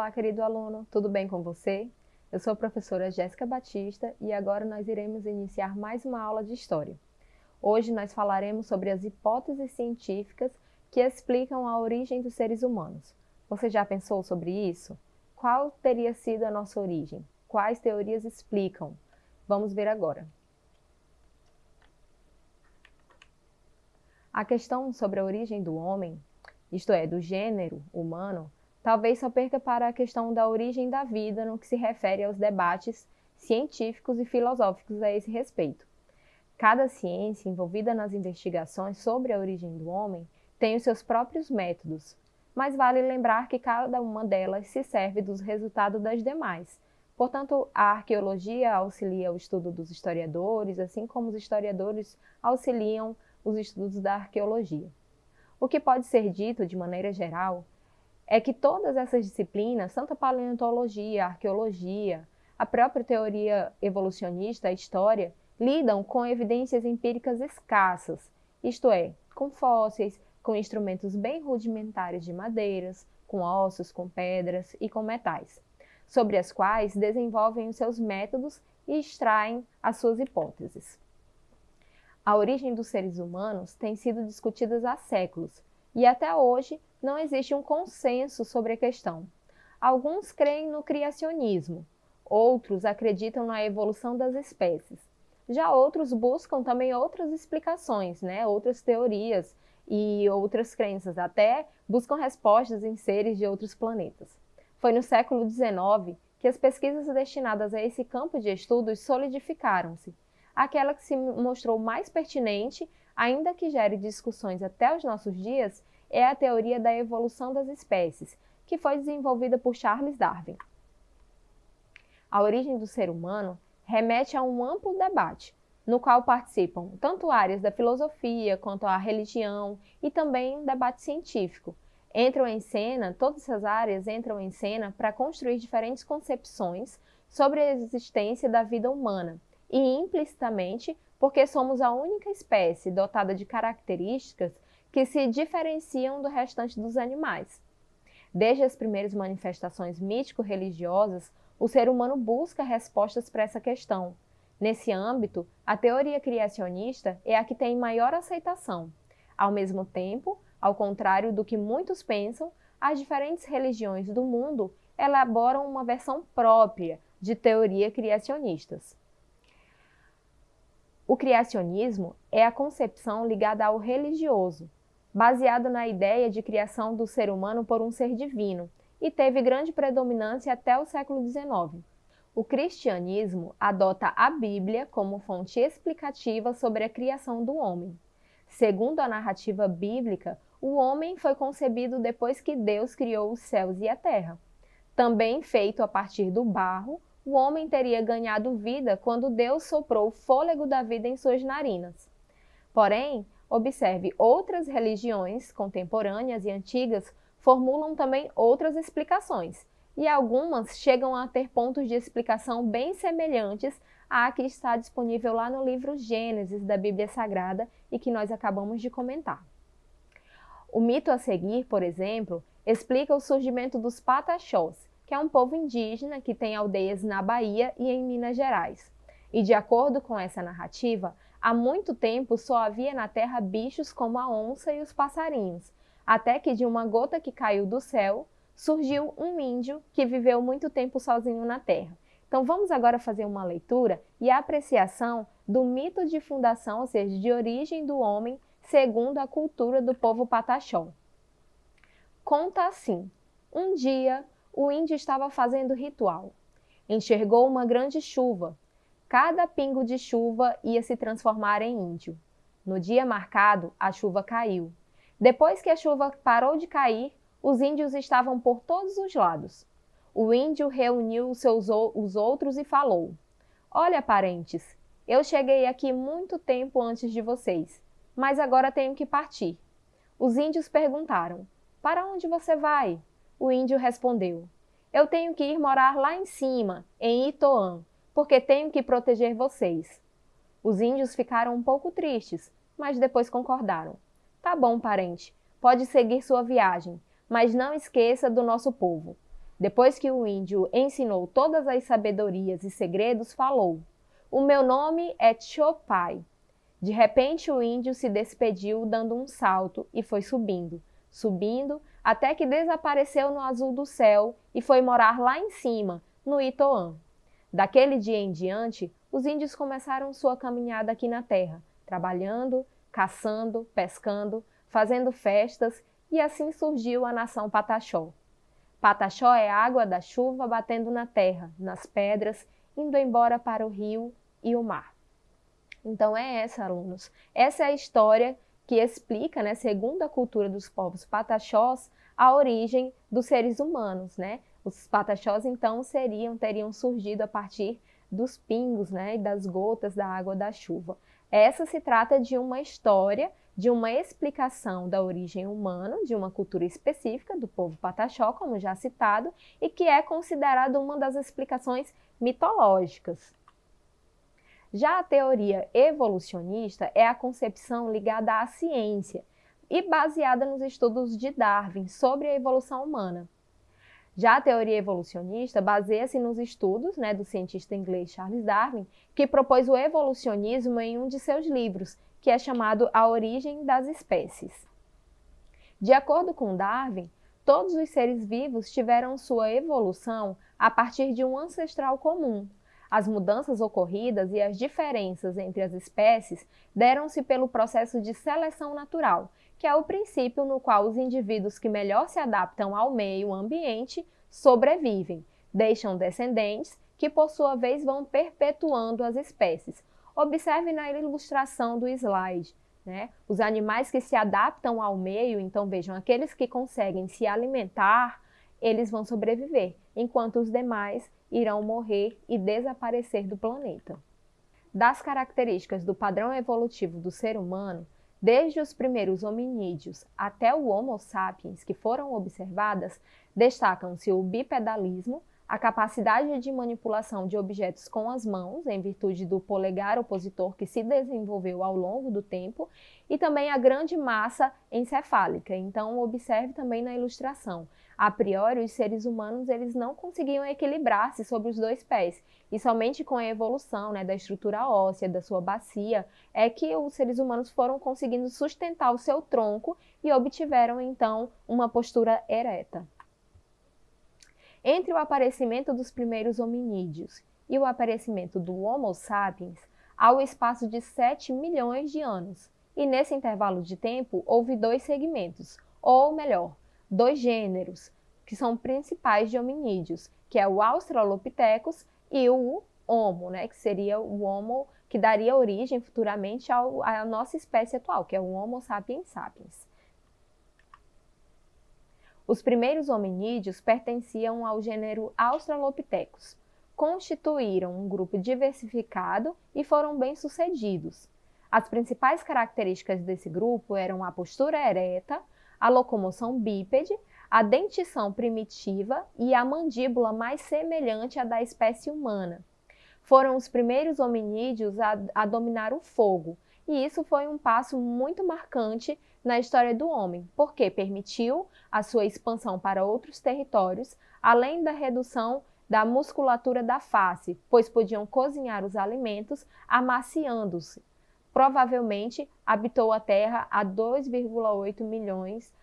Olá, querido aluno, tudo bem com você? Eu sou a professora Jéssica Batista e agora nós iremos iniciar mais uma aula de História. Hoje nós falaremos sobre as hipóteses científicas que explicam a origem dos seres humanos. Você já pensou sobre isso? Qual teria sido a nossa origem? Quais teorias explicam? Vamos ver agora. A questão sobre a origem do homem, isto é, do gênero humano, talvez só perca para a questão da origem da vida no que se refere aos debates científicos e filosóficos a esse respeito. Cada ciência envolvida nas investigações sobre a origem do homem tem os seus próprios métodos, mas vale lembrar que cada uma delas se serve dos resultados das demais. Portanto, a arqueologia auxilia o estudo dos historiadores, assim como os historiadores auxiliam os estudos da arqueologia. O que pode ser dito de maneira geral é que todas essas disciplinas, tanto a paleontologia, a arqueologia, a própria teoria evolucionista, a história, lidam com evidências empíricas escassas, isto é, com fósseis, com instrumentos bem rudimentares de madeiras, com ossos, com pedras e com metais, sobre as quais desenvolvem os seus métodos e extraem as suas hipóteses. A origem dos seres humanos tem sido discutida há séculos e até hoje não existe um consenso sobre a questão. Alguns creem no criacionismo, outros acreditam na evolução das espécies. Já outros buscam também outras explicações, outras teorias e outras crenças, até buscam respostas em seres de outros planetas. Foi no século XIX que as pesquisas destinadas a esse campo de estudos solidificaram-se. Aquela que se mostrou mais pertinente, ainda que gere discussões até os nossos dias, é a teoria da evolução das espécies, que foi desenvolvida por Charles Darwin. A origem do ser humano remete a um amplo debate, no qual participam tanto áreas da filosofia quanto a religião e também um debate científico. Todas essas áreas entram em cena para construir diferentes concepções sobre a existência da vida humana, e implicitamente porque somos a única espécie dotada de características que se diferenciam do restante dos animais. Desde as primeiras manifestações mítico-religiosas, o ser humano busca respostas para essa questão. Nesse âmbito, a teoria criacionista é a que tem maior aceitação. Ao mesmo tempo, ao contrário do que muitos pensam, as diferentes religiões do mundo elaboram uma versão própria de teoria criacionistas. O criacionismo é a concepção ligada ao religioso, baseado na ideia de criação do ser humano por um ser divino, e teve grande predominância até o século XIX. O cristianismo adota a Bíblia como fonte explicativa sobre a criação do homem. Segundo a narrativa bíblica, o homem foi concebido depois que Deus criou os céus e a terra. Também feito a partir do barro, o homem teria ganhado vida quando Deus soprou o fôlego da vida em suas narinas. Porém, observe, outras religiões contemporâneas e antigas formulam também outras explicações, e algumas chegam a ter pontos de explicação bem semelhantes à que está disponível lá no livro Gênesis da Bíblia Sagrada e que nós acabamos de comentar. O mito a seguir, por exemplo, explica o surgimento dos Pataxós, que é um povo indígena que tem aldeias na Bahia e em Minas Gerais. E de acordo com essa narrativa, há muito tempo só havia na terra bichos como a onça e os passarinhos, até que de uma gota que caiu do céu, surgiu um índio que viveu muito tempo sozinho na terra. Então vamos agora fazer uma leitura e apreciação do mito de fundação, ou seja, de origem do homem, segundo a cultura do povo Pataxó. Conta assim: um dia, o índio estava fazendo ritual. Enxergou uma grande chuva. Cada pingo de chuva ia se transformar em índio. No dia marcado, a chuva caiu. Depois que a chuva parou de cair, os índios estavam por todos os lados. O índio reuniu os outros e falou: Olha, parentes, eu cheguei aqui muito tempo antes de vocês, mas agora tenho que partir. Os índios perguntaram: Para onde você vai? O índio respondeu: Eu tenho que ir morar lá em cima, em Itoã, porque tenho que proteger vocês. Os índios ficaram um pouco tristes, mas depois concordaram. Tá bom, parente, pode seguir sua viagem, mas não esqueça do nosso povo. Depois que o índio ensinou todas as sabedorias e segredos, falou: "O meu nome é Chopai." De repente o índio se despediu dando um salto e foi subindo, subindo, até que desapareceu no azul do céu e foi morar lá em cima, no Itoã. Daquele dia em diante, os índios começaram sua caminhada aqui na terra, trabalhando, caçando, pescando, fazendo festas, e assim surgiu a nação Pataxó. Pataxó é água da chuva batendo na terra, nas pedras, indo embora para o rio e o mar. Então é essa, alunos. Essa é a história que explica, né, segundo a cultura dos povos pataxós, a origem dos seres humanos, né? Os pataxós, então, teriam surgido a partir dos pingos, né, e das gotas da água da chuva. Essa se trata de uma história, de uma explicação da origem humana, de uma cultura específica do povo pataxó, como já citado, e que é considerada uma das explicações mitológicas. Já a teoria evolucionista é a concepção ligada à ciência e baseada nos estudos de Darwin sobre a evolução humana. Já a teoria evolucionista baseia-se nos estudos, né, do cientista inglês Charles Darwin, que propôs o evolucionismo em um de seus livros, que é chamado A Origem das Espécies. De acordo com Darwin, todos os seres vivos tiveram sua evolução a partir de um ancestral comum. As mudanças ocorridas e as diferenças entre as espécies deram-se pelo processo de seleção natural, que é o princípio no qual os indivíduos que melhor se adaptam ao meio ambiente sobrevivem, deixam descendentes que, por sua vez, vão perpetuando as espécies. Observe na ilustração do slide, né? Os animais que se adaptam ao meio, então vejam, aqueles que conseguem se alimentar, eles vão sobreviver, enquanto os demais irão morrer e desaparecer do planeta. Das características do padrão evolutivo do ser humano, desde os primeiros hominídeos até o Homo sapiens que foram observadas, destacam-se o bipedalismo, a capacidade de manipulação de objetos com as mãos, em virtude do polegar opositor que se desenvolveu ao longo do tempo, e também a grande massa encefálica. Então, observe também na ilustração. A priori, os seres humanos eles não conseguiam equilibrar-se sobre os dois pés, e somente com a evolução, né, da estrutura óssea, da sua bacia, é que os seres humanos foram conseguindo sustentar o seu tronco e obtiveram, então, uma postura ereta. Entre o aparecimento dos primeiros hominídeos e o aparecimento do Homo sapiens, há o espaço de 7 milhões de anos, e nesse intervalo de tempo houve dois segmentos, ou melhor, dois gêneros, que são principais de hominídeos, que é o Australopithecus e o Homo, né, que seria o Homo que daria origem futuramente à nossa espécie atual, que é o Homo sapiens sapiens. Os primeiros hominídeos pertenciam ao gênero Australopithecus, constituíram um grupo diversificado e foram bem-sucedidos. As principais características desse grupo eram a postura ereta, a locomoção bípede, a dentição primitiva e a mandíbula mais semelhante à da espécie humana. Foram os primeiros hominídeos a dominar o fogo, e isso foi um passo muito marcante na história do homem, porque permitiu a sua expansão para outros territórios, além da redução da musculatura da face, pois podiam cozinhar os alimentos amaciando-se. Provavelmente habitou a Terra há 2,8 milhões,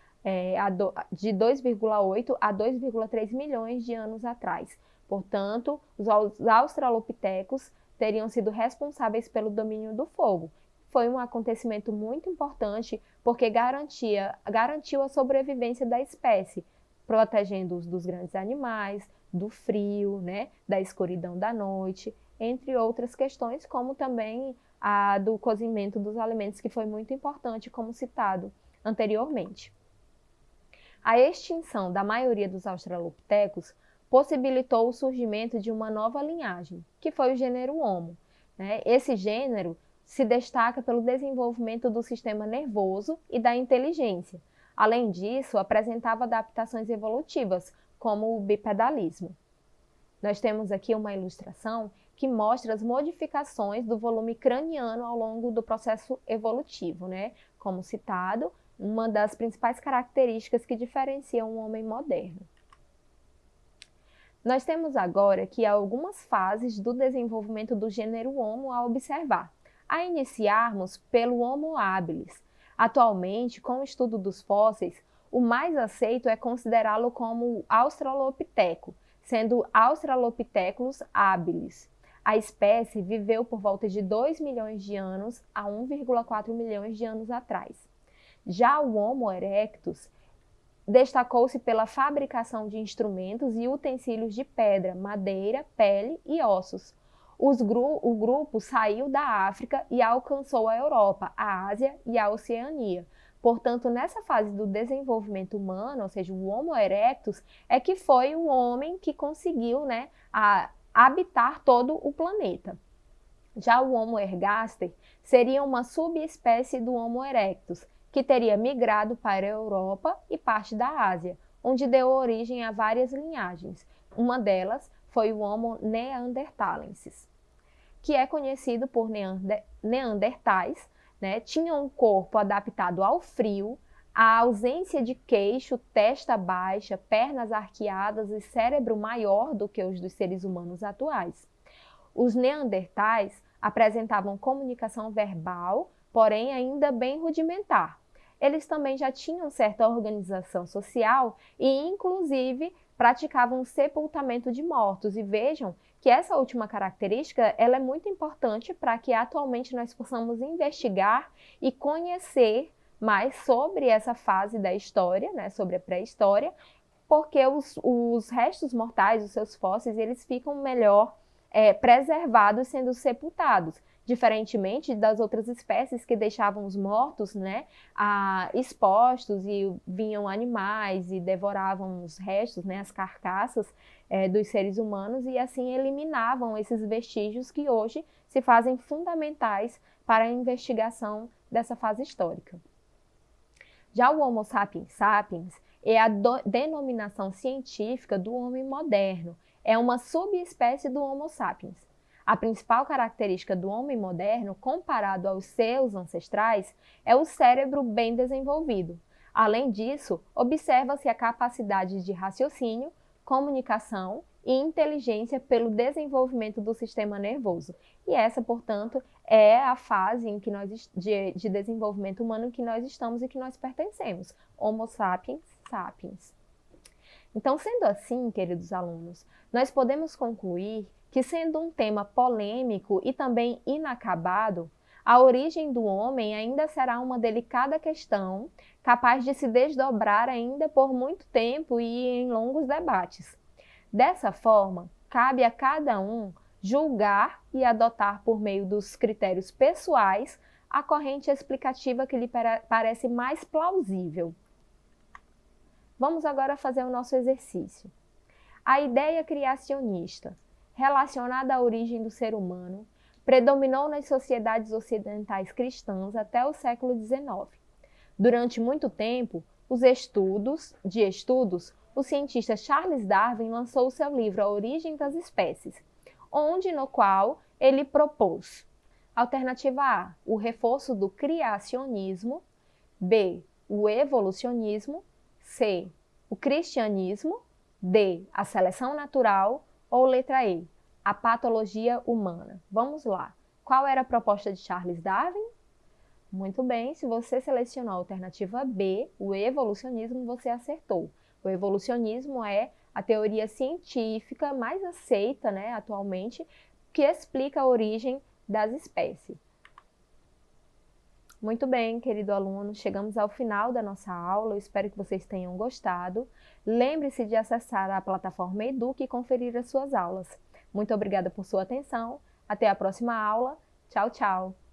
de 2,8 a 2,3 milhões de anos atrás. Portanto, os australopitecos teriam sido responsáveis pelo domínio do fogo. Foi um acontecimento muito importante porque garantiu a sobrevivência da espécie, protegendo-os dos grandes animais, do frio, né, da escuridão da noite, entre outras questões, como também a do cozimento dos alimentos, que foi muito importante, como citado anteriormente. A extinção da maioria dos australopithecus possibilitou o surgimento de uma nova linhagem, que foi o gênero Homo, né? Esse gênero se destaca pelo desenvolvimento do sistema nervoso e da inteligência. Além disso, apresentava adaptações evolutivas, como o bipedalismo. Nós temos aqui uma ilustração que mostra as modificações do volume craniano ao longo do processo evolutivo, né? Como citado, uma das principais características que diferenciam o homem moderno. Nós temos agora aqui algumas fases do desenvolvimento do gênero Homo a observar. A iniciarmos pelo Homo habilis. Atualmente, com o estudo dos fósseis, o mais aceito é considerá-lo como Australopiteco, sendo Australopithecus habilis. A espécie viveu por volta de 2 milhões de anos a 1,4 milhões de anos atrás. Já o Homo erectus destacou-se pela fabricação de instrumentos e utensílios de pedra, madeira, pele e ossos. O grupo saiu da África e alcançou a Europa, a Ásia e a Oceania. Portanto, nessa fase do desenvolvimento humano, ou seja, o Homo erectus, é que foi o homem que conseguiu, né, habitar todo o planeta. Já o Homo ergaster seria uma subespécie do Homo erectus, que teria migrado para a Europa e parte da Ásia, onde deu origem a várias linhagens. Uma delas foi o Homo neanderthalensis, que é conhecido por neandertais, né? Tinha um corpo adaptado ao frio, a ausência de queixo, testa baixa, pernas arqueadas e cérebro maior do que os dos seres humanos atuais. Os neandertais apresentavam comunicação verbal, porém ainda bem rudimentar. Eles também já tinham certa organização social e, inclusive, praticavam o sepultamento de mortos. E vejam que essa última característica ela é muito importante para que atualmente nós possamos investigar e conhecer mais sobre essa fase da história, né, sobre a pré-história, porque os restos mortais, os seus fósseis, eles ficam melhor preservados sendo sepultados, diferentemente das outras espécies que deixavam os mortos, né, expostos e vinham animais e devoravam os restos, né, as carcaças dos seres humanos e assim eliminavam esses vestígios que hoje se fazem fundamentais para a investigação dessa fase histórica. Já o Homo sapiens sapiens é a denominação científica do homem moderno, é uma subespécie do Homo sapiens. A principal característica do homem moderno, comparado aos seus ancestrais, é o cérebro bem desenvolvido. Além disso, observa-se a capacidade de raciocínio, comunicação e inteligência pelo desenvolvimento do sistema nervoso. E essa, portanto, é a fase em que de desenvolvimento humano em que nós estamos e que nós pertencemos, Homo sapiens sapiens. Então, sendo assim, queridos alunos, nós podemos concluir que, sendo um tema polêmico e também inacabado, a origem do homem ainda será uma delicada questão, capaz de se desdobrar ainda por muito tempo e em longos debates. Dessa forma, cabe a cada um julgar e adotar por meio dos critérios pessoais a corrente explicativa que lhe parece mais plausível. Vamos agora fazer o nosso exercício. A ideia criacionista, relacionada à origem do ser humano, predominou nas sociedades ocidentais cristãs até o século XIX. Durante muito tempo, o cientista Charles Darwin lançou o seu livro A Origem das Espécies, no qual ele propôs: alternativa A, o reforço do criacionismo, B, o evolucionismo, C, o cristianismo, D, a seleção natural ou letra E, a patologia humana. Vamos lá. Qual era a proposta de Charles Darwin? Muito bem, se você selecionou a alternativa B, o evolucionismo, você acertou. O evolucionismo é a teoria científica mais aceita, né, atualmente, que explica a origem das espécies. Muito bem, querido aluno, chegamos ao final da nossa aula, eu espero que vocês tenham gostado. Lembre-se de acessar a plataforma Eduque e conferir as suas aulas. Muito obrigada por sua atenção, até a próxima aula, tchau, tchau!